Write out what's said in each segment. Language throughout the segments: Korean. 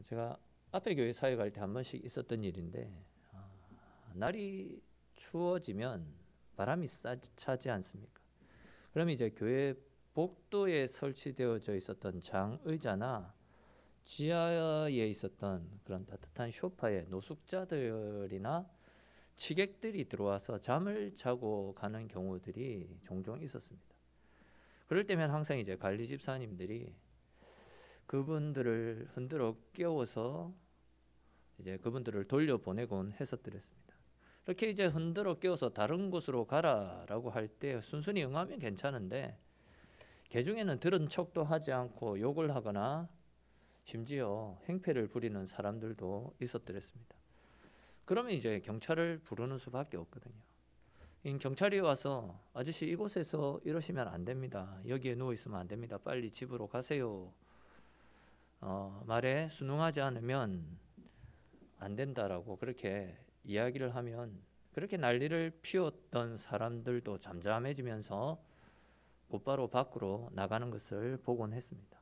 제가 앞에 교회 사회 갈 때 한 번씩 있었던 일인데, 날이 추워지면 바람이 차지 않습니까? 그러면 이제 교회 복도에 설치되어져 있었던 장의자나 지하에 있었던 그런 따뜻한 소파에 노숙자들이나 취객들이 들어와서 잠을 자고 가는 경우들이 종종 있었습니다. 그럴 때면 항상 이제 관리 집사님들이 그분들을 흔들어 깨워서 이제 그분들을 돌려보내곤 했었더랬습니다. 이렇게 이제 흔들어 깨워서 다른 곳으로 가라라고 할 때 순순히 응하면 괜찮은데, 개중에는 들은 척도 하지 않고 욕을 하거나 심지어 행패를 부리는 사람들도 있었더랬습니다. 그러면 이제 경찰을 부르는 수밖에 없거든요. 경찰이 와서 아저씨 이곳에서 이러시면 안 됩니다. 여기에 누워 있으면 안 됩니다. 빨리 집으로 가세요. 말에 순응하지 않으면 안 된다라고 그렇게 이야기를 하면, 그렇게 난리를 피웠던 사람들도 잠잠해지면서 곧바로 밖으로 나가는 것을 보곤 했습니다.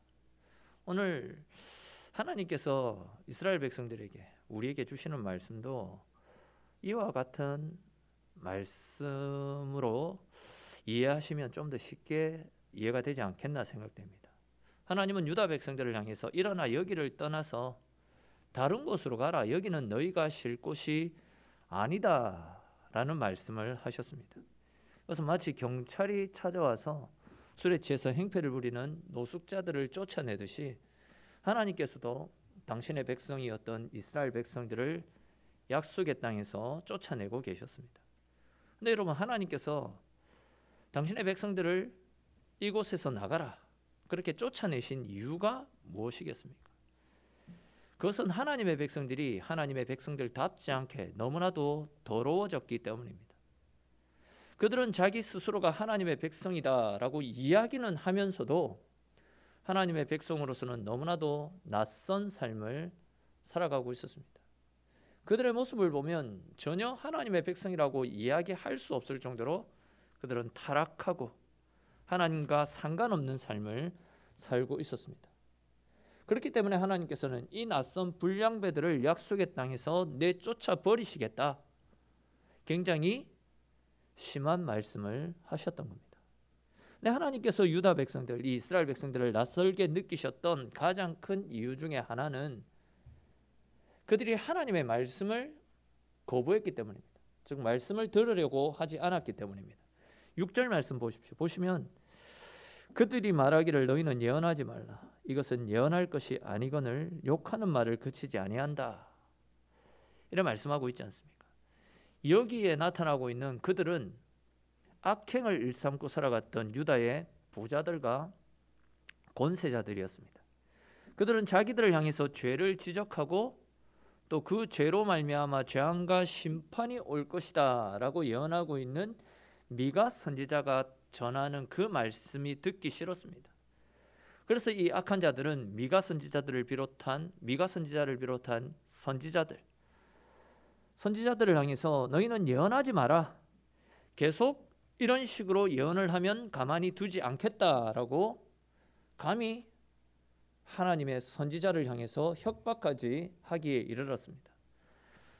오늘 하나님께서 이스라엘 백성들에게, 우리에게 주시는 말씀도 이와 같은 말씀으로 이해하시면 좀 더 쉽게 이해가 되지 않겠나 생각됩니다. 하나님은 유다 백성들을 향해서 일어나 여기를 떠나서 다른 곳으로 가라. 여기는 너희가 쉴 곳이 아니다 라는 말씀을 하셨습니다. 그래서 마치 경찰이 찾아와서 술에 취해서 행패를 부리는 노숙자들을 쫓아내듯이 하나님께서도 당신의 백성이었던 이스라엘 백성들을 약속의 땅에서 쫓아내고 계셨습니다. 근데 여러분, 하나님께서 당신의 백성들을 이곳에서 나가라 그렇게 쫓아내신 이유가 무엇이겠습니까? 그것은 하나님의 백성들이 하나님의 백성들답지 않게 너무나도 더러워졌기 때문입니다. 그들은 자기 스스로가 하나님의 백성이다라고 이야기는 하면서도 하나님의 백성으로서는 너무나도 낯선 삶을 살아가고 있었습니다. 그들의 모습을 보면 전혀 하나님의 백성이라고 이야기할 수 없을 정도로 그들은 타락하고 하나님과 상관없는 삶을 살고 있었습니다. 그렇기 때문에 하나님께서는 이 낯선 불량배들을 약속의 땅에서 내쫓아 버리시겠다, 굉장히 심한 말씀을 하셨던 겁니다. 근데 하나님께서 유다 백성들, 이 이스라엘 백성들을 낯설게 느끼셨던 가장 큰 이유 중에 하나는 그들이 하나님의 말씀을 거부했기 때문입니다. 즉 말씀을 들으려고 하지 않았기 때문입니다. 6절 말씀 보십시오. 보시면 그들이 말하기를 너희는 예언하지 말라. 이것은 예언할 것이 아니거늘 욕하는 말을 그치지 아니한다. 이런 말씀하고 있지 않습니까? 여기에 나타나고 있는 그들은 악행을 일삼고 살아갔던 유다의 부자들과 권세자들이었습니다. 그들은 자기들을 향해서 죄를 지적하고 또 그 죄로 말미암아 재앙과 심판이 올 것이다 라고 예언하고 있는 미가 선지자가 전하는 그 말씀이 듣기 싫었습니다. 그래서 이 악한 자들은 미가 선지자를 비롯한 선지자들을 향해서 너희는 예언하지 마라. 계속 이런 식으로 예언을 하면 가만히 두지 않겠다라고 감히 하나님의 선지자를 향해서 협박까지 하기에 이르렀습니다.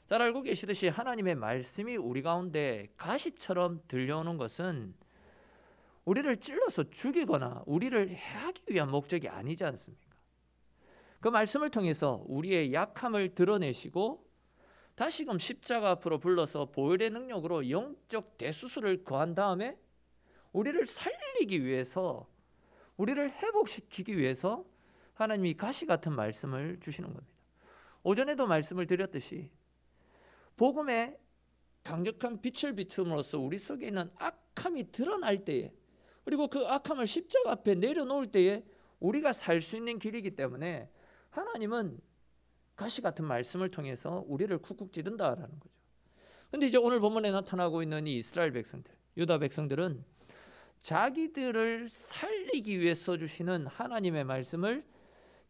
잘 알고 계시듯이 하나님의 말씀이 우리 가운데 가시처럼 들려오는 것은 우리를 찔러서 죽이거나 우리를 해하기 위한 목적이 아니지 않습니까? 그 말씀을 통해서 우리의 약함을 드러내시고 다시금 십자가 앞으로 불러서 보혈의 능력으로 영적 대수술을 거한 다음에 우리를 살리기 위해서, 우리를 회복시키기 위해서 하나님이 가시 같은 말씀을 주시는 겁니다. 오전에도 말씀을 드렸듯이 복음의 강력한 빛을 비춤으로써 우리 속에 있는 악함이 드러날 때에, 그리고 그 악함을 십자가 앞에 내려놓을 때에 우리가 살 수 있는 길이기 때문에 하나님은 가시 같은 말씀을 통해서 우리를 쿡쿡 찌른다라는 거죠. 그런데 이제 오늘 본문에 나타나고 있는 이 이스라엘 백성들, 유다 백성들은 자기들을 살리기 위해서 주시는 하나님의 말씀을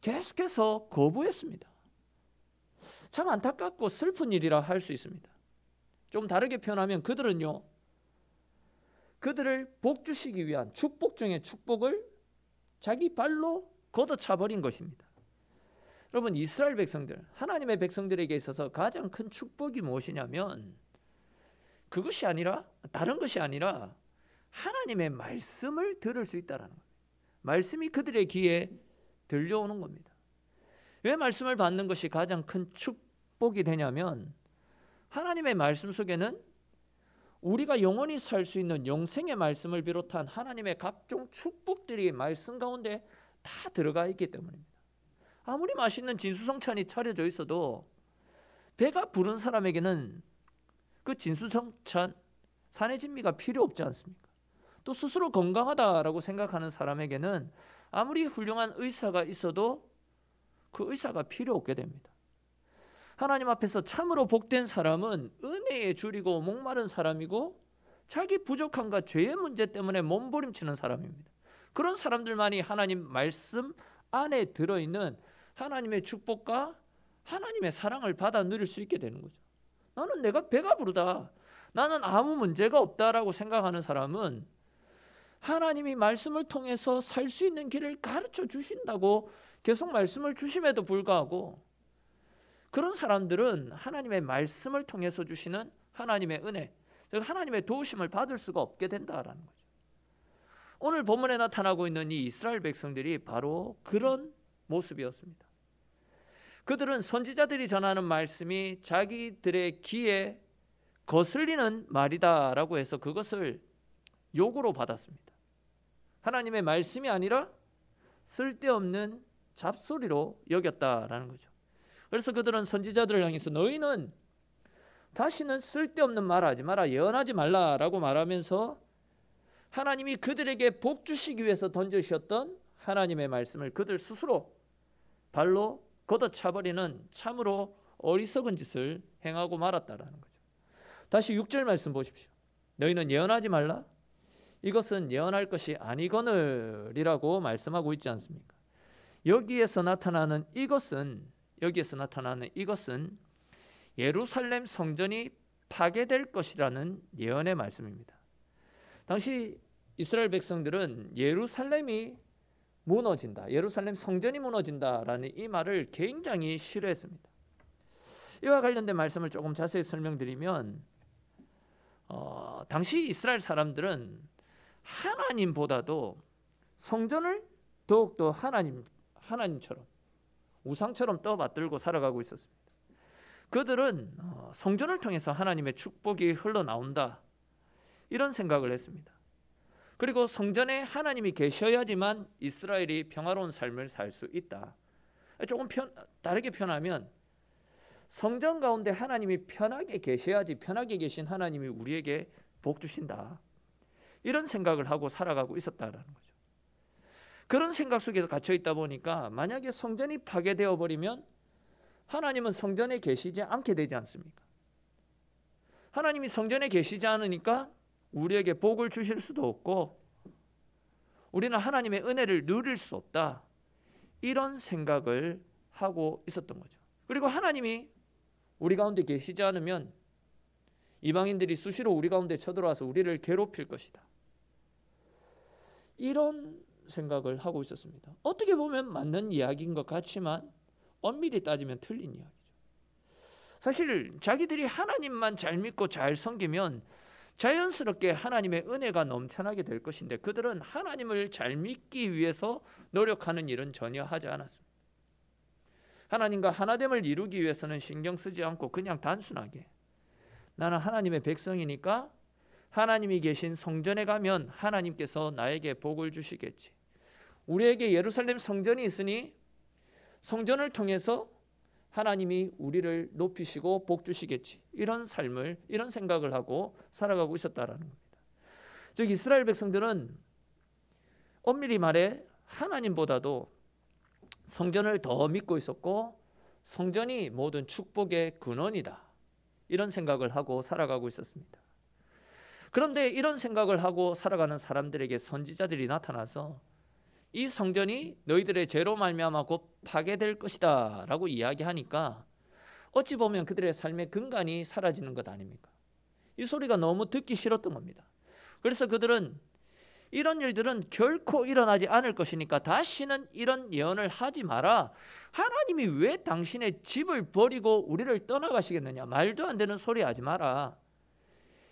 계속해서 거부했습니다. 참 안타깝고 슬픈 일이라 할 수 있습니다. 좀 다르게 표현하면 그들은요, 그들을 복 주시기 위한 축복 중에 축복을 자기 발로 걷어차 버린 것입니다. 여러분, 이스라엘 백성들, 하나님의 백성들에게 있어서 가장 큰 축복이 무엇이냐면 그것이 아니라, 다른 것이 아니라 하나님의 말씀을 들을 수 있다는 겁니다. 말씀이 그들의 귀에 들려오는 겁니다. 왜 말씀을 받는 것이 가장 큰 축복이 되냐면 하나님의 말씀 속에는 우리가 영원히 살 수 있는 영생의 말씀을 비롯한 하나님의 각종 축복들이 말씀 가운데 다 들어가 있기 때문입니다. 아무리 맛있는 진수성찬이 차려져 있어도 배가 부른 사람에게는 그 진수성찬, 산의 진미가 필요 없지 않습니까? 또 스스로 건강하다라고 생각하는 사람에게는 아무리 훌륭한 의사가 있어도 그 의사가 필요 없게 됩니다. 하나님 앞에서 참으로 복된 사람은 은혜에 줄이고 목마른 사람이고 자기 부족함과 죄의 문제 때문에 몸부림치는 사람입니다. 그런 사람들만이 하나님 말씀 안에 들어있는 하나님의 축복과 하나님의 사랑을 받아 누릴 수 있게 되는 거죠. 나는 내가 배가 부르다, 나는 아무 문제가 없다라고 생각하는 사람은 하나님이 말씀을 통해서 살 수 있는 길을 가르쳐 주신다고 계속 말씀을 주심에도 불구하고 그런 사람들은 하나님의 말씀을 통해서 주시는 하나님의 은혜, 즉 하나님의 도우심을 받을 수가 없게 된다라는 거죠. 오늘 본문에 나타나고 있는 이 이스라엘 백성들이 바로 그런 모습이었습니다. 그들은 선지자들이 전하는 말씀이 자기들의 귀에 거슬리는 말이다라고 해서 그것을 욕으로 받았습니다. 하나님의 말씀이 아니라 쓸데없는 잡소리로 여겼다라는 거죠. 그래서 그들은 선지자들을 향해서 너희는 다시는 쓸데없는 말하지 마라, 예언하지 말라라고 말하면서 하나님이 그들에게 복 주시기 위해서 던져주셨던 하나님의 말씀을 그들 스스로 발로 걷어차버리는 참으로 어리석은 짓을 행하고 말았다라는 거죠. 다시 6절 말씀 보십시오. 너희는 예언하지 말라, 이것은 예언할 것이 아니거늘이라고 말씀하고 있지 않습니까? 여기에서 나타나는 이것은 예루살렘 성전이 파괴될 것이라는 예언의 말씀입니다. 당시 이스라엘 백성들은 예루살렘이 무너진다, 예루살렘 성전이 무너진다라는 이 말을 굉장히 싫어했습니다. 이와 관련된 말씀을 조금 자세히 설명드리면 당시 이스라엘 사람들은 하나님보다도 성전을 더욱더 하나님처럼 우상처럼 떠받들고 살아가고 있었습니다. 그들은 성전을 통해서 하나님의 축복이 흘러나온다, 이런 생각을 했습니다. 그리고 성전에 하나님이 계셔야지만 이스라엘이 평화로운 삶을 살 수 있다. 조금 다르게 표현하면 성전 가운데 하나님이 편하게 계셔야지 편하게 계신 하나님이 우리에게 복 주신다, 이런 생각을 하고 살아가고 있었다라는 거죠. 그런 생각 속에서 갇혀 있다 보니까 만약에 성전이 파괴되어 버리면 하나님은 성전에 계시지 않게 되지 않습니까? 하나님이 성전에 계시지 않으니까 우리에게 복을 주실 수도 없고 우리는 하나님의 은혜를 누릴 수 없다, 이런 생각을 하고 있었던 거죠. 그리고 하나님이 우리 가운데 계시지 않으면 이방인들이 수시로 우리 가운데 쳐들어와서 우리를 괴롭힐 것이다, 이런 생각을 하고 있었습니다. 어떻게 보면 맞는 이야기인 것 같지만 엄밀히 따지면 틀린 이야기죠. 사실 자기들이 하나님만 잘 믿고 잘 섬기면 자연스럽게 하나님의 은혜가 넘쳐나게 될 것인데 그들은 하나님을 잘 믿기 위해서 노력하는 일은 전혀 하지 않았습니다. 하나님과 하나됨을 이루기 위해서는 신경 쓰지 않고 그냥 단순하게 나는 하나님의 백성이니까 하나님이 계신 성전에 가면 하나님께서 나에게 복을 주시겠지, 우리에게 예루살렘 성전이 있으니 성전을 통해서 하나님이 우리를 높이시고 복 주시겠지, 이런 삶을, 이런 생각을 하고 살아가고 있었다라는 겁니다. 즉 이스라엘 백성들은 엄밀히 말해 하나님보다도 성전을 더 믿고 있었고 성전이 모든 축복의 근원이다, 이런 생각을 하고 살아가고 있었습니다. 그런데 이런 생각을 하고 살아가는 사람들에게 선지자들이 나타나서 이 성전이 너희들의 죄로 말미암아 곧 파괴될 것이다 라고 이야기하니까 어찌 보면 그들의 삶의 근간이 사라지는 것 아닙니까? 이 소리가 너무 듣기 싫었던 겁니다. 그래서 그들은 이런 일들은 결코 일어나지 않을 것이니까 다시는 이런 예언을 하지 마라. 하나님이 왜 당신의 집을 버리고 우리를 떠나가시겠느냐. 말도 안 되는 소리 하지 마라.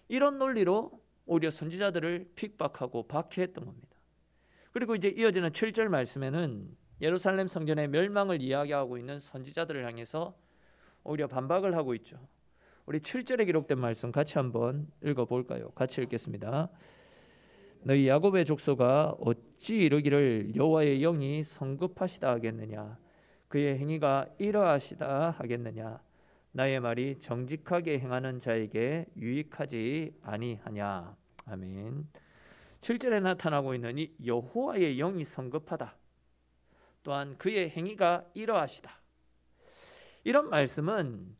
이런 논리로 오히려 선지자들을 핍박하고 박해했던 겁니다. 그리고 이제 이어지는 7절 말씀에는 예루살렘 성전의 멸망을 이야기하고 있는 선지자들을 향해서 오히려 반박을 하고 있죠. 우리 7절에 기록된 말씀 같이 한번 읽어볼까요? 같이 읽겠습니다. 너희 야곱의 족속아 어찌 이르기를 여호와의 영이 성급하시다 하겠느냐. 그의 행위가 이러하시다 하겠느냐. 나의 말이 정직하게 행하는 자에게 유익하지 아니하냐. 아멘. 7절에 나타나고 있는 이 여호와의 영이 성급하다, 또한 그의 행위가 이러하시다, 이런 말씀은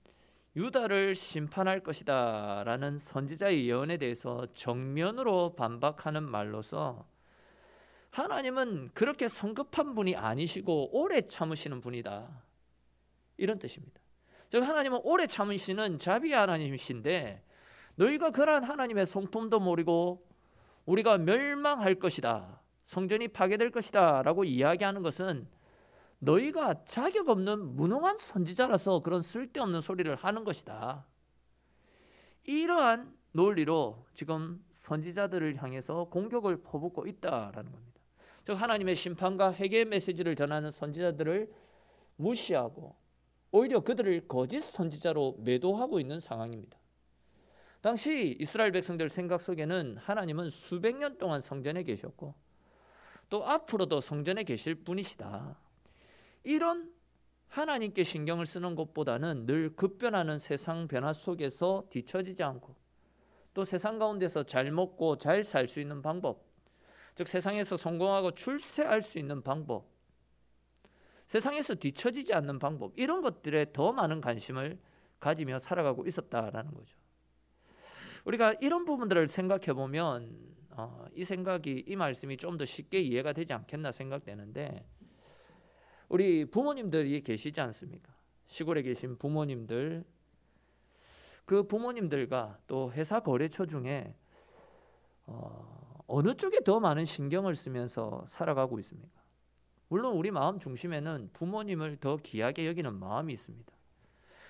유다를 심판할 것이다 라는 선지자의 예언에 대해서 정면으로 반박하는 말로서 하나님은 그렇게 성급한 분이 아니시고 오래 참으시는 분이다, 이런 뜻입니다. 즉 하나님은 오래 참으시는 자비의 하나님이신데 너희가 그러한 하나님의 성품도 모르고 우리가 멸망할 것이다, 성전이 파괴될 것이다 라고 이야기하는 것은 너희가 자격 없는 무능한 선지자라서 그런 쓸데없는 소리를 하는 것이다. 이러한 논리로 지금 선지자들을 향해서 공격을 퍼붓고 있다라는 겁니다. 즉 하나님의 심판과 회개의 메시지를 전하는 선지자들을 무시하고 오히려 그들을 거짓 선지자로 매도하고 있는 상황입니다. 당시 이스라엘 백성들 생각 속에는 하나님은 수백 년 동안 성전에 계셨고 또 앞으로도 성전에 계실 분이시다. 이런 하나님께 신경을 쓰는 것보다는 늘 급변하는 세상 변화 속에서 뒤처지지 않고 또 세상 가운데서 잘 먹고 잘 살 수 있는 방법, 즉 세상에서 성공하고 출세할 수 있는 방법, 세상에서 뒤처지지 않는 방법, 이런 것들에 더 많은 관심을 가지며 살아가고 있었다라는 거죠. 우리가 이런 부분들을 생각해 보면 이 생각이, 이 말씀이 좀 더 쉽게 이해가 되지 않겠나 생각되는데, 우리 부모님들이 계시지 않습니까? 시골에 계신 부모님들, 그 부모님들과 또 회사 거래처 중에 어느 쪽에 더 많은 신경을 쓰면서 살아가고 있습니까? 물론 우리 마음 중심에는 부모님을 더 귀하게 여기는 마음이 있습니다.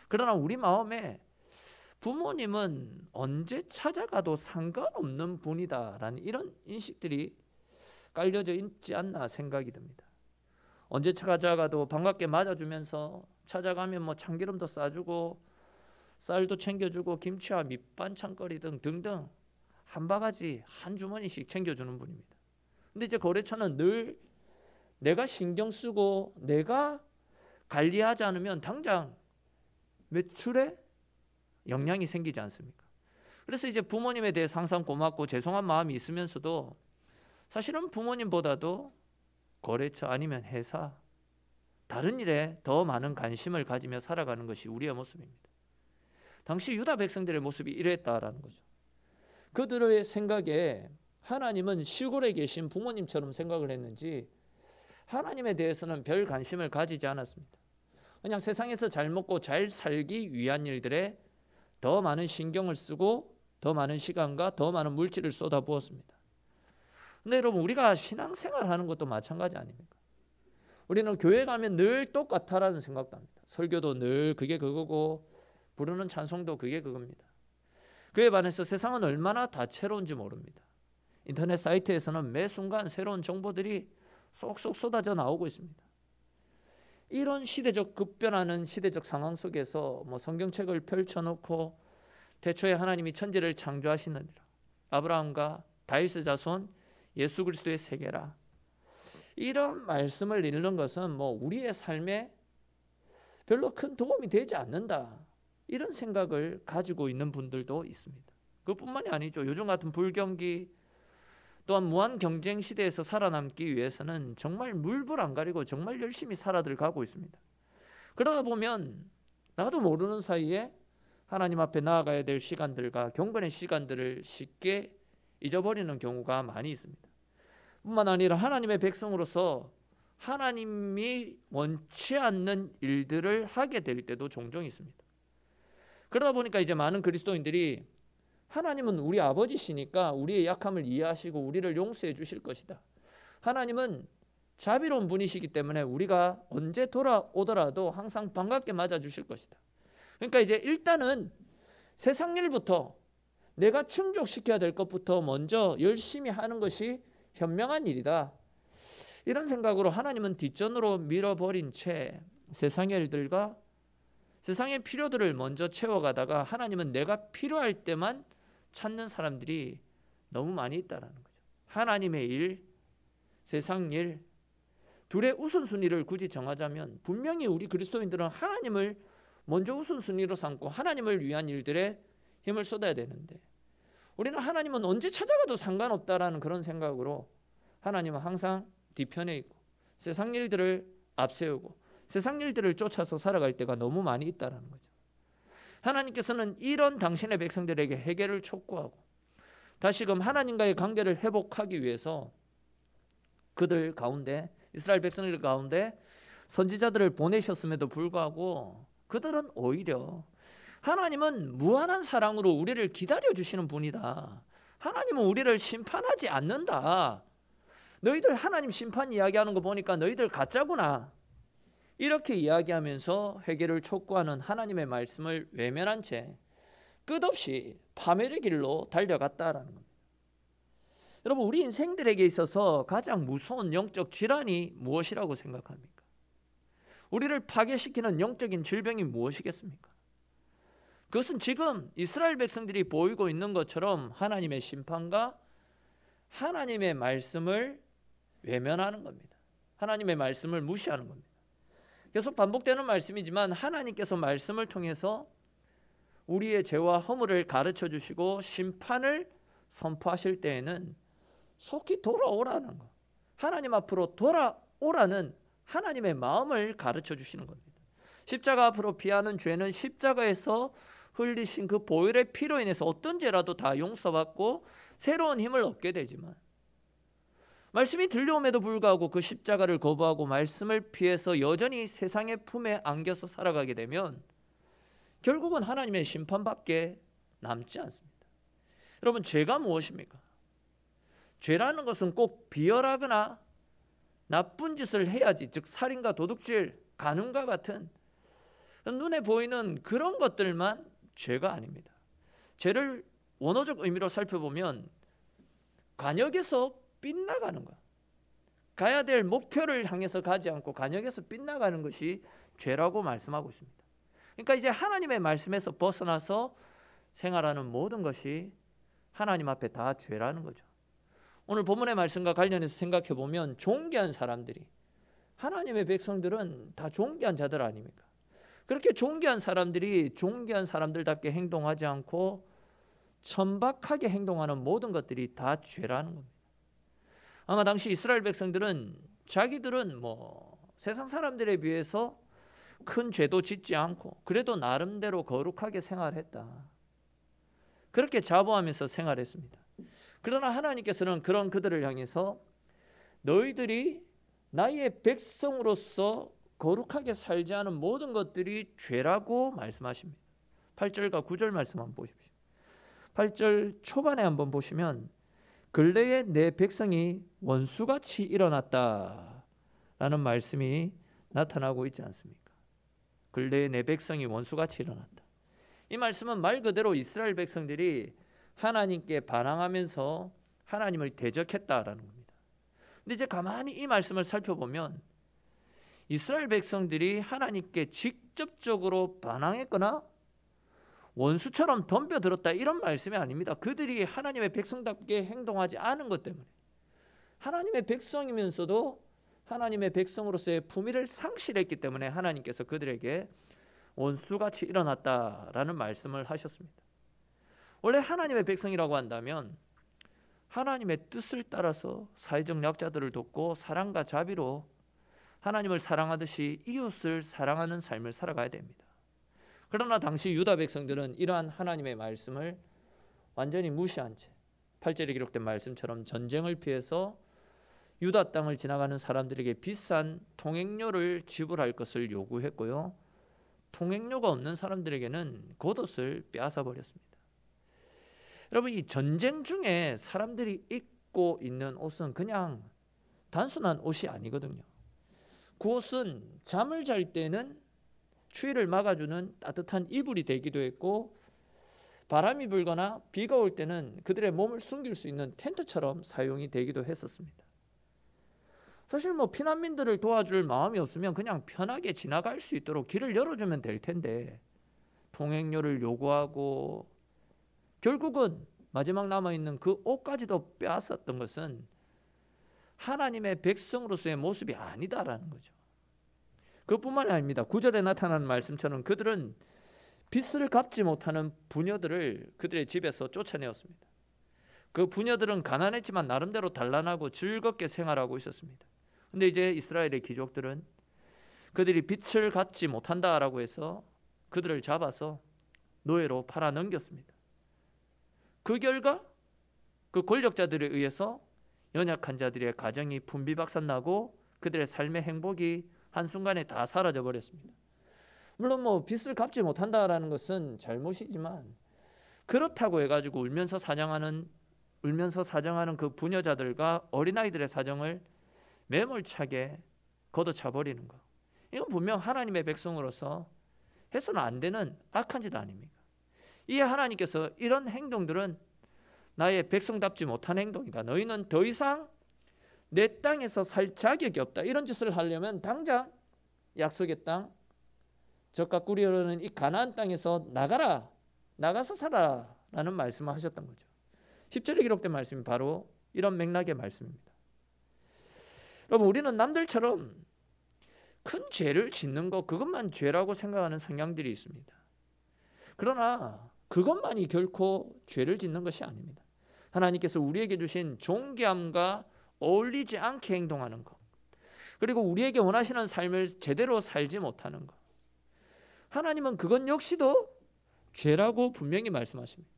그러나 우리 마음에 부모님은 언제 찾아가도 상관없는 분이다라는 이런 인식들이 깔려져 있지 않나 생각이 듭니다. 언제 찾아가도 반갑게 맞아주면서 찾아가면 뭐 참기름도 싸주고 쌀도 챙겨주고 김치와 밑반찬거리 등등 한 바가지 한 주머니씩 챙겨주는 분입니다. 근데 이제 거래처는 늘 내가 신경 쓰고 내가 관리하지 않으면 당장 매출에 영향이 생기지 않습니까? 그래서 이제 부모님에 대해서 항상 고맙고 죄송한 마음이 있으면서도 사실은 부모님보다도 거래처 아니면 회사, 다른 일에 더 많은 관심을 가지며 살아가는 것이 우리의 모습입니다. 당시 유다 백성들의 모습이 이랬다라는 거죠. 그들의 생각에 하나님은 시골에 계신 부모님처럼 생각을 했는지 하나님에 대해서는 별 관심을 가지지 않았습니다. 그냥 세상에서 잘 먹고 잘 살기 위한 일들에 더 많은 신경을 쓰고 더 많은 시간과 더 많은 물질을 쏟아부었습니다. 근데 여러분, 우리가 신앙생활 하는 것도 마찬가지 아닙니까? 우리는 교회 가면 늘 똑같다라는 생각도 합니다. 설교도 늘 그게 그거고 부르는 찬송도 그게 그겁니다. 그에 반해서 세상은 얼마나 다채로운지 모릅니다. 인터넷 사이트에서는 매 순간 새로운 정보들이 쏙쏙 쏟아져 나오고 있습니다. 이런 시대적 급변하는 시대적 상황 속에서 성경책을 펼쳐놓고 태초에 하나님이 천지를 창조하시느니라, 아브라함과 다윗의 자손 예수 그리스도의 세계라, 이런 말씀을 읽는 것은 우리의 삶에 별로 큰 도움이 되지 않는다, 이런 생각을 가지고 있는 분들도 있습니다. 그뿐만이 아니죠. 요즘 같은 불경기 또한 무한 경쟁 시대에서 살아남기 위해서는 정말 물불 안 가리고 정말 열심히 살아들 가고 있습니다. 그러다 보면 나도 모르는 사이에 하나님 앞에 나아가야 될 시간들과 경건의 시간들을 쉽게 잊어버리는 경우가 많이 있습니다. 뿐만 아니라 하나님의 백성으로서 하나님이 원치 않는 일들을 하게 될 때도 종종 있습니다. 그러다 보니까 이제 많은 그리스도인들이 하나님은 우리 아버지시니까 우리의 약함을 이해하시고 우리를 용서해 주실 것이다. 하나님은 자비로운 분이시기 때문에 우리가 언제 돌아오더라도 항상 반갑게 맞아주실 것이다. 그러니까 이제 일단은 세상 일부터 내가 충족시켜야 될 것부터 먼저 열심히 하는 것이 현명한 일이다. 이런 생각으로 하나님은 뒷전으로 밀어버린 채 세상의 일들과 세상의 필요들을 먼저 채워가다가 하나님은 내가 필요할 때만 찾는 사람들이 너무 많이 있다는 거죠. 하나님의 일, 세상 일, 둘의 우선순위를 굳이 정하자면 분명히 우리 그리스도인들은 하나님을 먼저 우선순위로 삼고 하나님을 위한 일들에 힘을 쏟아야 되는데, 우리는 하나님은 언제 찾아가도 상관없다라는 그런 생각으로 하나님은 항상 뒤편에 있고 세상 일들을 앞세우고 세상 일들을 쫓아서 살아갈 때가 너무 많이 있다는 거죠. 하나님께서는 이런 당신의 백성들에게 회개를 촉구하고 다시금 하나님과의 관계를 회복하기 위해서 그들 가운데, 이스라엘 백성들 가운데 선지자들을 보내셨음에도 불구하고 그들은 오히려 하나님은 무한한 사랑으로 우리를 기다려주시는 분이다. 하나님은 우리를 심판하지 않는다. 너희들 하나님 심판 이야기하는 거 보니까 너희들 가짜구나. 이렇게 이야기하면서 회개를 촉구하는 하나님의 말씀을 외면한 채 끝없이 파멸의 길로 달려갔다라는 겁니다. 여러분, 우리 인생들에게 있어서 가장 무서운 영적 질환이 무엇이라고 생각합니까? 우리를 파괴시키는 영적인 질병이 무엇이겠습니까? 그것은 지금 이스라엘 백성들이 보이고 있는 것처럼 하나님의 심판과 하나님의 말씀을 외면하는 겁니다. 하나님의 말씀을 무시하는 겁니다. 계속 반복되는 말씀이지만 하나님께서 말씀을 통해서 우리의 죄와 허물을 가르쳐 주시고 심판을 선포하실 때에는 속히 돌아오라는 거, 하나님 앞으로 돌아오라는 하나님의 마음을 가르쳐 주시는 겁니다. 십자가 앞으로 피하는 죄는 십자가에서 흘리신 그 보혈의 피로 인해서 어떤 죄라도 다 용서받고 새로운 힘을 얻게 되지만, 말씀이 들려옴에도 불구하고 그 십자가를 거부하고 말씀을 피해서 여전히 세상의 품에 안겨서 살아가게 되면 결국은 하나님의 심판밖에 남지 않습니다. 여러분, 죄가 무엇입니까? 죄라는 것은 꼭 비열하거나 나쁜 짓을 해야지, 즉 살인과 도둑질, 간음과 같은 눈에 보이는 그런 것들만 죄가 아닙니다. 죄를 원어적 의미로 살펴보면 관역에서 빗나가는 것, 가야 될 목표를 향해서 가지 않고 관역에서 빗나가는 것이 죄라고 말씀하고 있습니다. 그러니까 이제 하나님의 말씀에서 벗어나서 생활하는 모든 것이 하나님 앞에 다 죄라는 거죠. 오늘 본문의 말씀과 관련해서 생각해 보면 존귀한 사람들이, 하나님의 백성들은 다 존귀한 자들 아닙니까? 그렇게 존귀한 사람들이 존귀한 사람들답게 행동하지 않고 천박하게 행동하는 모든 것들이 다 죄라는 겁니다. 아마 당시 이스라엘 백성들은 자기들은 세상 사람들에 비해서 큰 죄도 짓지 않고 그래도 나름대로 거룩하게 생활했다, 그렇게 자부하면서 생활했습니다. 그러나 하나님께서는 그런 그들을 향해서 너희들이 나의 백성으로서 거룩하게 살지 않은 모든 것들이 죄라고 말씀하십니다. 8절과 9절 말씀 한번 보십시오. 8절 초반에 한번 보시면 근래에 내 백성이 원수같이 일어났다 라는 말씀이 나타나고 있지 않습니까? 근래에 내 백성이 원수같이 일어났다. 이 말씀은 말 그대로 이스라엘 백성들이 하나님께 반항하면서 하나님을 대적했다라는 겁니다. 근데 이제 가만히 이 말씀을 살펴보면 이스라엘 백성들이 하나님께 직접적으로 반항했거나 원수처럼 덤벼들었다, 이런 말씀이 아닙니다. 그들이 하나님의 백성답게 행동하지 않은 것 때문에, 하나님의 백성이면서도 하나님의 백성으로서의 품위를 상실했기 때문에 하나님께서 그들에게 원수같이 일어났다라는 말씀을 하셨습니다. 원래 하나님의 백성이라고 한다면 하나님의 뜻을 따라서 사회적 약자들을 돕고 사랑과 자비로 하나님을 사랑하듯이 이웃을 사랑하는 삶을 살아가야 됩니다. 그러나 당시 유다 백성들은 이러한 하나님의 말씀을 완전히 무시한 채 8절에 기록된 말씀처럼 전쟁을 피해서 유다 땅을 지나가는 사람들에게 비싼 통행료를 지불할 것을 요구했고요, 통행료가 없는 사람들에게는 겉옷을 빼앗아 버렸습니다. 여러분, 이 전쟁 중에 사람들이 입고 있는 옷은 그냥 단순한 옷이 아니거든요. 그 옷은 잠을 잘 때는 추위를 막아주는 따뜻한 이불이 되기도 했고, 바람이 불거나 비가 올 때는 그들의 몸을 숨길 수 있는 텐트처럼 사용이 되기도 했었습니다. 사실 피난민들을 도와줄 마음이 없으면 그냥 편하게 지나갈 수 있도록 길을 열어주면 될 텐데, 통행료를 요구하고 결국은 마지막 남아있는 그 옷까지도 빼앗았던 것은 하나님의 백성으로서의 모습이 아니다라는 거죠. 그것뿐만이 아닙니다. 9절에 나타나는 말씀처럼 그들은 빚을 갚지 못하는 부녀들을 그들의 집에서 쫓아내었습니다. 그 부녀들은 가난했지만 나름대로 단란하고 즐겁게 생활하고 있었습니다. 근데 이제 이스라엘의 귀족들은 그들이 빚을 갚지 못한다라고 해서 그들을 잡아서 노예로 팔아 넘겼습니다. 그 결과 그 권력자들에 의해서 연약한 자들의 가정이 분비박산나고 그들의 삶의 행복이 한순간에 다 사라져 버렸습니다. 물론 빚을 갚지 못한다라는 것은 잘못이지만, 그렇다고 해가지고 울면서 사정하는 그 부녀자들과 어린아이들의 사정을 매몰차게 걷어차 버리는 것, 이건 분명 하나님의 백성으로서 해서는 안 되는 악한 짓 아닙니까? 이에 하나님께서 이런 행동들은 나의 백성답지 못한 행동이다, 너희는 더 이상 내 땅에서 살 자격이 없다, 이런 짓을 하려면 당장 약속의 땅, 젖과 꿀이 흐르는 이 가나안 땅에서 나가라, 나가서 살아라 라는 말씀을 하셨던 거죠. 10절에 기록된 말씀이 바로 이런 맥락의 말씀입니다. 여러분, 우리는 남들처럼 큰 죄를 짓는 것, 그것만 죄라고 생각하는 성향들이 있습니다. 그러나 그것만이 결코 죄를 짓는 것이 아닙니다. 하나님께서 우리에게 주신 존귀함과 어울리지 않게 행동하는 것, 그리고 우리에게 원하시는 삶을 제대로 살지 못하는 것, 하나님은 그것 역시도 죄라고 분명히 말씀하십니다.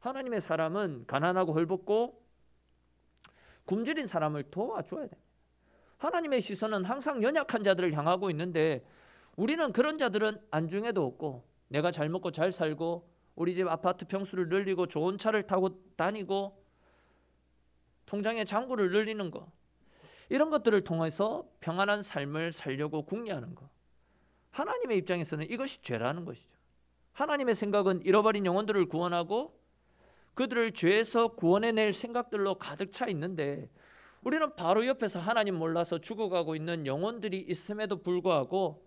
하나님의 사람은 가난하고 헐벗고 굶주린 사람을 도와줘야 됩니다. 하나님의 시선은 항상 연약한 자들을 향하고 있는데, 우리는 그런 자들은 안중에도 없고, 내가 잘 먹고 잘 살고 우리 집 아파트 평수를 늘리고 좋은 차를 타고 다니고 통장에 잔고를 늘리는 것, 이런 것들을 통해서 평안한 삶을 살려고 궁리하는 것, 하나님의 입장에서는 이것이 죄라는 것이죠. 하나님의 생각은 잃어버린 영혼들을 구원하고 그들을 죄에서 구원해낼 생각들로 가득 차 있는데, 우리는 바로 옆에서 하나님 몰라서 죽어가고 있는 영혼들이 있음에도 불구하고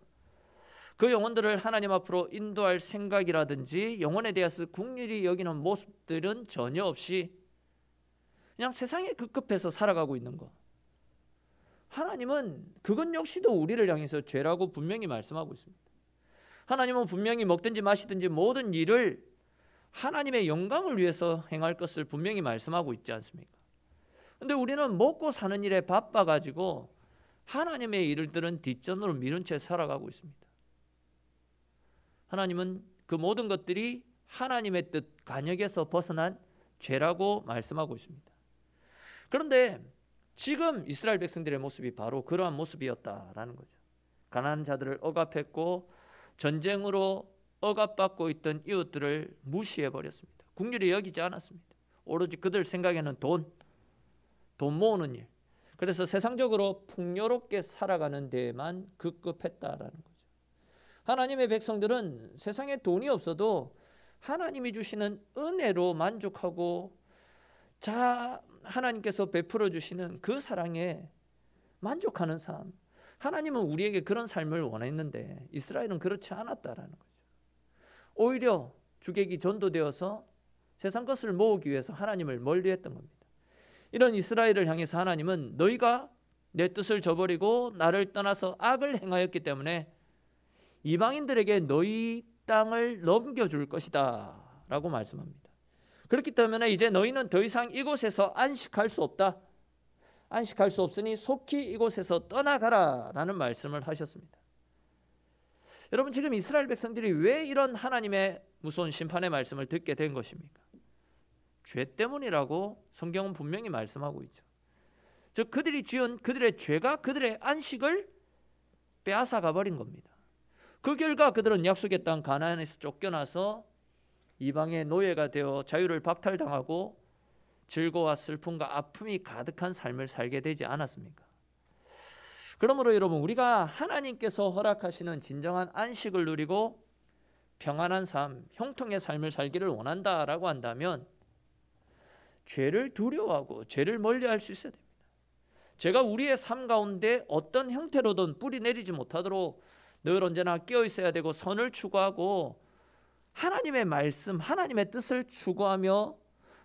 그 영혼들을 하나님 앞으로 인도할 생각이라든지 영혼에 대해서 긍휼히 여기는 모습들은 전혀 없이 그냥 세상에 급급해서 살아가고 있는 것, 하나님은 그것 역시도 우리를 향해서 죄라고 분명히 말씀하고 있습니다. 하나님은 분명히 먹든지 마시든지 모든 일을 하나님의 영광을 위해서 행할 것을 분명히 말씀하고 있지 않습니까? 근데 우리는 먹고 사는 일에 바빠가지고 하나님의 일들은 뒷전으로 미룬 채 살아가고 있습니다. 하나님은 그 모든 것들이 하나님의 뜻 간역에서 벗어난 죄라고 말씀하고 있습니다. 그런데 지금 이스라엘 백성들의 모습이 바로 그러한 모습이었다라는 거죠. 가난한 자들을 억압했고 전쟁으로 억압받고 있던 이웃들을 무시해버렸습니다. 긍휼히 여기지 않았습니다. 오로지 그들 생각에는 돈 모으는 일, 그래서 세상적으로 풍요롭게 살아가는 데에만 급급했다라는 거죠. 하나님의 백성들은 세상에 돈이 없어도 하나님이 주시는 은혜로 만족하고 하나님께서 베풀어 주시는 그 사랑에 만족하는 삶, 하나님은 우리에게 그런 삶을 원했는데 이스라엘은 그렇지 않았다라는 거죠. 오히려 주객이 전도되어서 세상 것을 모으기 위해서 하나님을 멀리했던 겁니다. 이런 이스라엘을 향해서 하나님은 너희가 내 뜻을 저버리고 나를 떠나서 악을 행하였기 때문에 이방인들에게 너희 땅을 넘겨줄 것이다 라고 말씀합니다. 그렇기 때문에 이제 너희는 더 이상 이곳에서 안식할 수 없다, 안식할 수 없으니 속히 이곳에서 떠나가라 라는 말씀을 하셨습니다. 여러분, 지금 이스라엘 백성들이 왜 이런 하나님의 무서운 심판의 말씀을 듣게 된 것입니까? 죄 때문이라고 성경은 분명히 말씀하고 있죠. 즉 그들이 지은 그들의 죄가 그들의 안식을 빼앗아가 버린 겁니다. 그 결과 그들은 약속의 땅 가나안에서 쫓겨나서 이방의 노예가 되어 자유를 박탈당하고 즐거움과 슬픔과 아픔이 가득한 삶을 살게 되지 않았습니까? 그러므로 여러분, 우리가 하나님께서 허락하시는 진정한 안식을 누리고 평안한 삶, 형통의 삶을 살기를 원한다라고 한다면 죄를 두려워하고 죄를 멀리할 수 있어야 됩니다. 죄가 우리의 삶 가운데 어떤 형태로든 뿌리 내리지 못하도록 늘 언제나 깨어 있어야 되고, 선을 추구하고 하나님의 말씀, 하나님의 뜻을 추구하며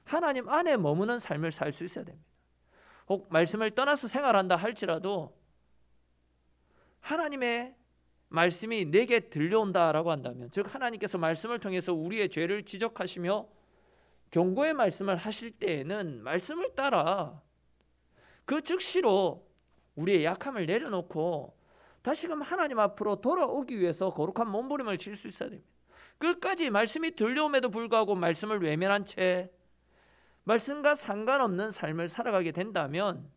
하나님 안에 머무는 삶을 살 수 있어야 됩니다. 혹 말씀을 떠나서 생활한다 할지라도 하나님의 말씀이 내게 들려온다라고 한다면, 즉 하나님께서 말씀을 통해서 우리의 죄를 지적하시며 경고의 말씀을 하실 때에는 말씀을 따라 그 즉시로 우리의 약함을 내려놓고 다시금 하나님 앞으로 돌아오기 위해서 거룩한 몸부림을 칠 수 있어야 됩니다. 끝까지 말씀이 들려옴에도 불구하고 말씀을 외면한 채 말씀과 상관없는 삶을 살아가게 된다면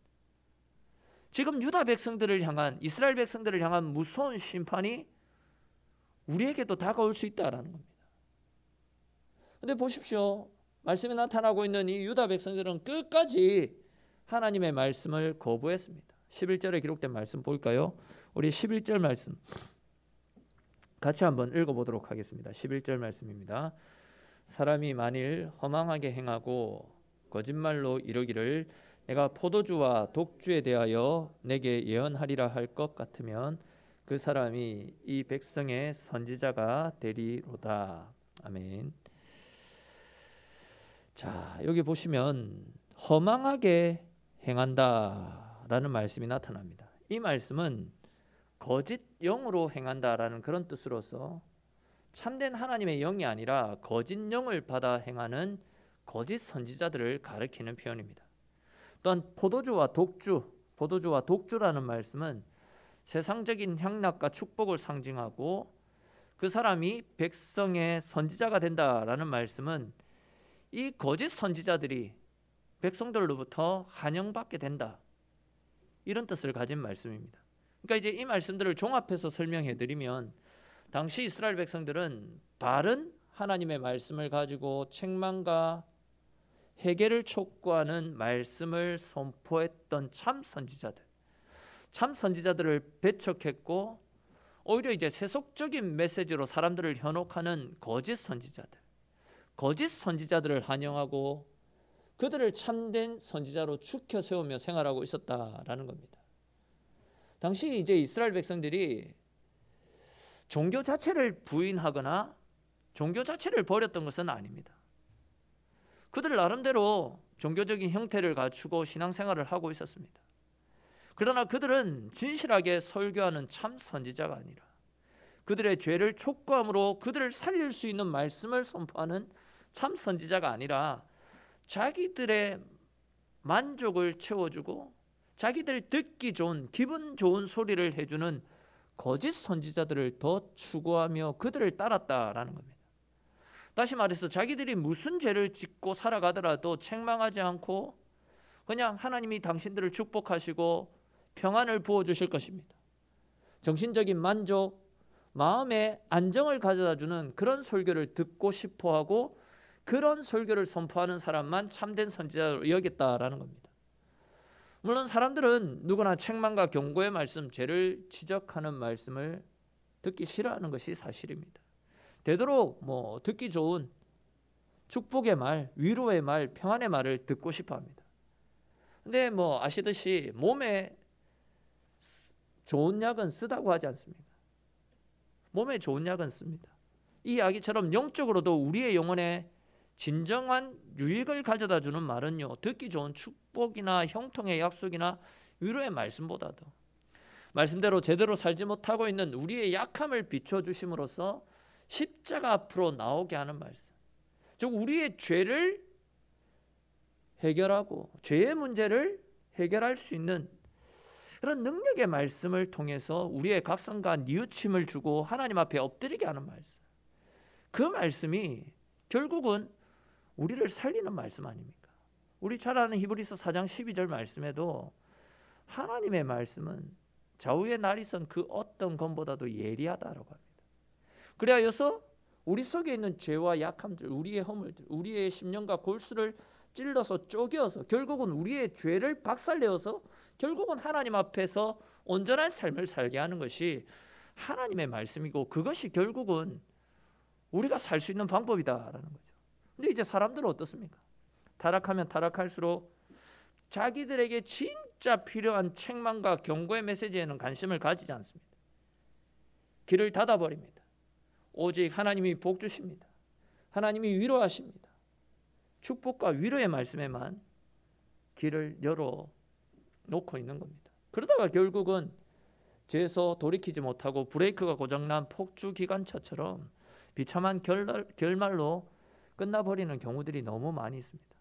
지금 유다 백성들을 향한, 이스라엘 백성들을 향한 무서운 심판이 우리에게도 다가올 수 있다라는 겁니다. 그런데 보십시오. 말씀에 나타나고 있는 이 유다 백성들은 끝까지 하나님의 말씀을 거부했습니다. 11절에 기록된 말씀 볼까요? 우리 11절 말씀 같이 한번 읽어보도록 하겠습니다. 11절 말씀입니다. 사람이 만일 허망하게 행하고 거짓말로 이르기를 내가 포도주와 독주에 대하여 내게 예언하리라 할 것 같으면 그 사람이 이 백성의 선지자가 되리로다. 아멘. 자, 여기 보시면 허망하게 행한다라는 말씀이 나타납니다. 이 말씀은 거짓 영으로 행한다라는 그런 뜻으로서 참된 하나님의 영이 아니라 거짓 영을 받아 행하는 거짓 선지자들을 가리키는 표현입니다. 또한 포도주와 독주라는 말씀은 세상적인 향락과 축복을 상징하고, 그 사람이 백성의 선지자가 된다라는 말씀은 이 거짓 선지자들이 백성들로부터 환영받게 된다, 이런 뜻을 가진 말씀입니다. 그러니까 이제 이 말씀들을 종합해서 설명해 드리면, 당시 이스라엘 백성들은 바른 하나님의 말씀을 가지고 책망과 회개를 촉구하는 말씀을 선포했던 참 선지자들을 배척했고, 오히려 이제 세속적인 메시지로 사람들을 현혹하는 거짓 선지자들을 환영하고 그들을 참된 선지자로 추켜 세우며 생활하고 있었다라는 겁니다. 당시 이제 이스라엘 백성들이 종교 자체를 부인하거나 종교 자체를 버렸던 것은 아닙니다. 그들 나름대로 종교적인 형태를 갖추고 신앙생활을 하고 있었습니다. 그러나 그들은 진실하게 설교하는 참 선지자가 아니라 그들의 죄를 촉구함으로 그들을 살릴 수 있는 말씀을 선포하는 참 선지자가 아니라 자기들의 만족을 채워주고 자기들 듣기 좋은, 기분 좋은 소리를 해주는 거짓 선지자들을 더 추구하며 그들을 따랐다라는 겁니다. 다시 말해서 자기들이 무슨 죄를 짓고 살아가더라도 책망하지 않고 그냥 하나님이 당신들을 축복하시고 평안을 부어주실 것입니다. 정신적인 만족, 마음의 안정을 가져다주는 그런 설교를 듣고 싶어하고 그런 설교를 선포하는 사람만 참된 선지자로 여겼다라는 겁니다. 물론 사람들은 누구나 책망과 경고의 말씀, 죄를 지적하는 말씀을 듣기 싫어하는 것이 사실입니다. 되도록 듣기 좋은 축복의 말, 위로의 말, 평안의 말을 듣고 싶어합니다. 근데 아시듯이 몸에 좋은 약은 쓰다고 하지 않습니까? 몸에 좋은 약은 씁니다. 이 이야기처럼 영적으로도 우리의 영혼에 진정한 유익을 가져다 주는 말은요, 듣기 좋은 축복이나 형통의 약속이나 위로의 말씀보다도 말씀대로 제대로 살지 못하고 있는 우리의 약함을 비춰주심으로써 십자가 앞으로 나오게 하는 말씀, 즉 우리의 죄를 해결하고 죄의 문제를 해결할 수 있는 그런 능력의 말씀을 통해서 우리의 각성과 뉘우침을 주고 하나님 앞에 엎드리게 하는 말씀, 그 말씀이 결국은 우리를 살리는 말씀 아닙니까? 우리 잘 아는 히브리서 4장 12절 말씀에도 하나님의 말씀은 좌우에 날이 선 그 어떤 검보다도 예리하다라고 합니다. 그래야여서 우리 속에 있는 죄와 약함들, 우리의 허물들, 우리의 심령과 골수를 찔러서 쪼개어서 결국은 우리의 죄를 박살내어서 결국은 하나님 앞에서 온전한 삶을 살게 하는 것이 하나님의 말씀이고, 그것이 결국은 우리가 살 수 있는 방법이다라는 거죠. 근데 이제 사람들은 어떻습니까? 타락하면 타락할수록 자기들에게 진짜 필요한 책망과 경고의 메시지에는 관심을 가지지 않습니다. 길을 닫아버립니다. 오직 하나님이 복 주십니다. 하나님이 위로하십니다. 축복과 위로의 말씀에만 길을 열어놓고 있는 겁니다. 그러다가 결국은 죄에서 돌이키지 못하고 브레이크가 고장난 폭주기관차처럼 비참한 결말로 끝나버리는 경우들이 너무 많이 있습니다.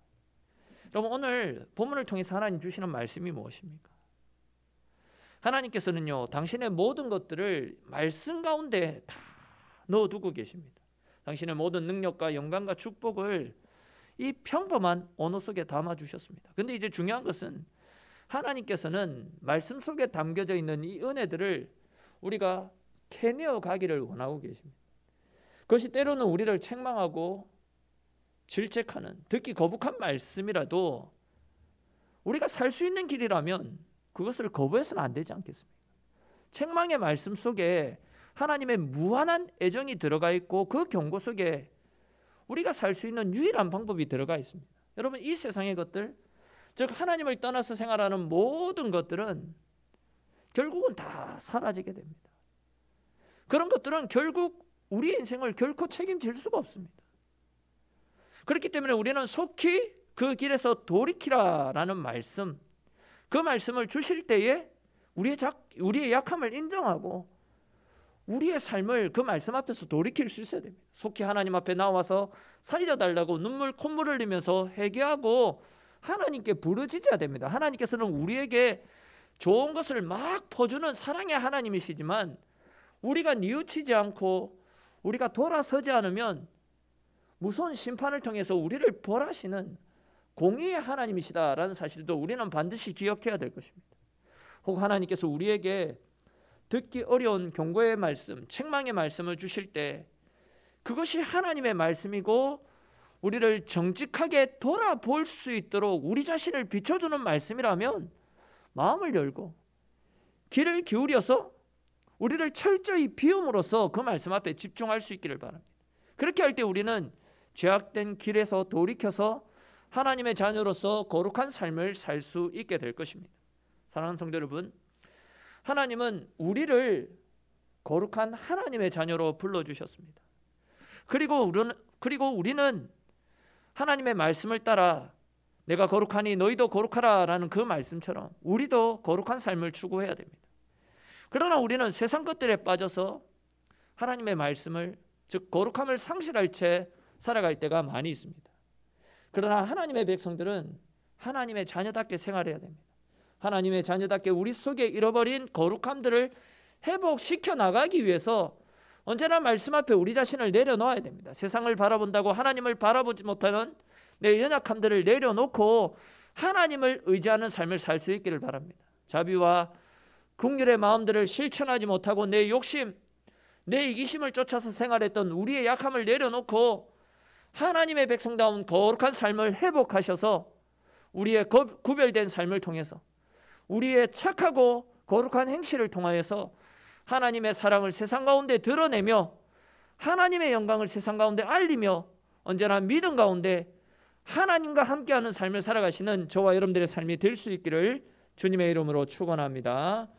여러분, 오늘 본문을 통해서 하나님 주시는 말씀이 무엇입니까? 하나님께서는요, 당신의 모든 것들을 말씀 가운데 다 넣어두고 계십니다. 당신의 모든 능력과 영광과 축복을 이 평범한 언어 속에 담아주셨습니다. 근데 이제 중요한 것은 하나님께서는 말씀 속에 담겨져 있는 이 은혜들을 우리가 캐내어 가기를 원하고 계십니다. 그것이 때로는 우리를 책망하고 질책하는, 듣기 거북한 말씀이라도 우리가 살 수 있는 길이라면 그것을 거부해서는 안 되지 않겠습니까? 책망의 말씀 속에 하나님의 무한한 애정이 들어가 있고, 그 경고 속에 우리가 살 수 있는 유일한 방법이 들어가 있습니다. 여러분, 이 세상의 것들, 즉 하나님을 떠나서 생활하는 모든 것들은 결국은 다 사라지게 됩니다. 그런 것들은 결국 우리의 인생을 결코 책임질 수가 없습니다. 그렇기 때문에 우리는 속히 그 길에서 돌이키라라는 말씀, 그 말씀을 주실 때에 우리의 약함을 인정하고 우리의 삶을 그 말씀 앞에서 돌이킬 수 있어야 됩니다. 속히 하나님 앞에 나와서 살려달라고 콧물 흘리면서 회개하고 하나님께 부르짖어야 됩니다. 하나님께서는 우리에게 좋은 것을 막 퍼주는 사랑의 하나님이시지만, 우리가 뉘우치지 않고 우리가 돌아서지 않으면 무서운 심판을 통해서 우리를 벌하시는 공의의 하나님이시다라는 사실도 우리는 반드시 기억해야 될 것입니다. 혹 하나님께서 우리에게 듣기 어려운 경고의 말씀, 책망의 말씀을 주실 때 그것이 하나님의 말씀이고 우리를 정직하게 돌아볼 수 있도록 우리 자신을 비춰주는 말씀이라면 마음을 열고 귀를 기울여서 우리를 철저히 비움으로써 그 말씀 앞에 집중할 수 있기를 바랍니다. 그렇게 할 때 우리는 죄악된 길에서 돌이켜서 하나님의 자녀로서 거룩한 삶을 살 수 있게 될 것입니다. 사랑하는 성도 여러분, 하나님은 우리를 거룩한 하나님의 자녀로 불러주셨습니다. 그리고 우리는 하나님의 말씀을 따라 내가 거룩하니 너희도 거룩하라 라는 그 말씀처럼 우리도 거룩한 삶을 추구해야 됩니다. 그러나 우리는 세상 것들에 빠져서 하나님의 말씀을, 즉 거룩함을 상실할 채 살아갈 때가 많이 있습니다. 그러나 하나님의 백성들은 하나님의 자녀답게 생활해야 됩니다. 하나님의 자녀답게 우리 속에 잃어버린 거룩함들을 회복시켜 나가기 위해서 언제나 말씀 앞에 우리 자신을 내려놓아야 됩니다. 세상을 바라본다고 하나님을 바라보지 못하는 내 연약함들을 내려놓고 하나님을 의지하는 삶을 살 수 있기를 바랍니다. 자비와 긍휼의 마음들을 실천하지 못하고 내 욕심, 내 이기심을 쫓아서 생활했던 우리의 약함을 내려놓고 하나님의 백성다운 거룩한 삶을 회복하셔서 우리의 구별된 삶을 통해서 우리의 착하고 거룩한 행실을 통하여서 하나님의 사랑을 세상 가운데 드러내며 하나님의 영광을 세상 가운데 알리며 언제나 믿음 가운데 하나님과 함께하는 삶을 살아가시는 저와 여러분들의 삶이 될 수 있기를 주님의 이름으로 축원합니다.